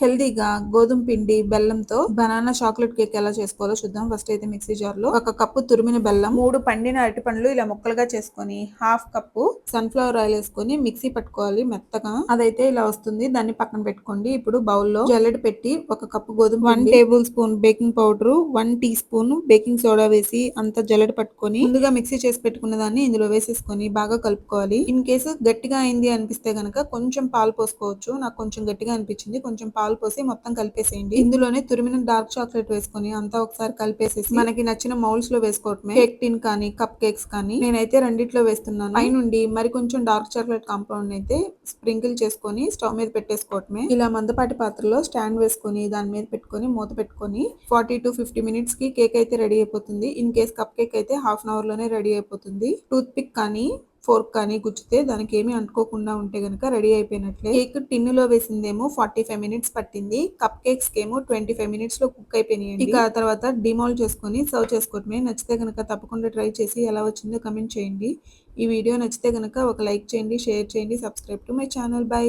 హెల్దీగా గోధుమ పిండి బెల్లంతో బనానా చాక్లెట్ కేక్ ఎలా చేసుకోవాలో చూద్దాం. ఫస్ట్ అయితే మిక్సీ జార్ లో 1 కప్పు తురిమిన బెల్లం, 3 పండిన అరటి పండ్లు ఇలా ముక్కలుగా చేసుకొని, 1/2 కప్పు సన్ఫ్లవర్ ఆయిల్ వేసుకొని మిక్సీ పట్టుకోవాలి మెత్తగా. అదైతే ఇలా వస్తుంది, దాన్ని పక్కన పెట్టుకోండి. ఇప్పుడు బౌల్లో జల్లెడ పెట్టి 1 కప్పు గోధుమ పిండి, 1 tablespoon baking powder, 1 teaspoon baking soda వేసి అంతా జల్లెడ పట్టుకొని ముందుగా మిక్సీ చేసి పెట్టుకున్న దాన్ని ఇందులో వేసేసుకొని బాగా కలుపుకోవాలి. ఇన్ కేసు గట్టిగా అయింది అనిపిస్తే గనక కొంచెం పాలు పోసుకోవచ్చు. నాకు కొంచెం గట్టిగా అనిపించింది, కొంచెం పాలు పోసి మొత్తం కలిపేసేయండి. ఇందులోనే తురిమిన డార్క్ చాక్లెట్ వేసుకొని అంతా ఒకసారి కలిపేసేసి మనకి నచ్చిన మౌల్డ్స్ లో వేసుకోవటమే. కేక్ టిన్ కానీ కప్ కేక్స్ కానీ, నేనైతే రెండిట్లో వేస్తున్నాను. పై నుండి మరి కొంచెం డార్క్ చాక్లెట్ కాంపౌండ్ అయితే స్ప్రింకిల్ చేసుకొని స్టవ్ మీద పెట్టేసుకోవటమే. ఇలా మందపాటి పాత్రలో స్టాండ్ వేసుకొని దాని మీద పెట్టుకొని మూత పెట్టుకొని 40 to 50 మినిట్స్ కి కేక్ అయితే రెడీ అయిపోతుంది. ఇన్ కేస్ కప్ కేక్ అయితే హాఫ్ అన్ అవర్ లోనే రెడీ అయిపోతుంది. టూత్ పిక్ కానీ ఫోర్క్ కానీ గుచ్చితే దానికి ఏమీ అంటుకోకుండా ఉంటే గనక రెడీ అయిపోయినట్లే. కేక్ టిన్నులో వేసిందేమో 45 మినిట్స్ పట్టింది. కప్ కేక్స్ కేమో 25 మినిట్స్ లో కుక్ అయిపోయినాయండి. ఇక ఆ తర్వాత డిమోల్డ్ చేసుకొని సర్వ్ చేసుకోవటమే. నచ్చితే గనక తప్పకుండా ట్రై చేసి ఎలా వచ్చిందో కమెంట్ చేయండి. ఈ వీడియో నచ్చితే గనక ఒక లైక్ చేయండి, షేర్ చేయండి, subscribe to my channel. By.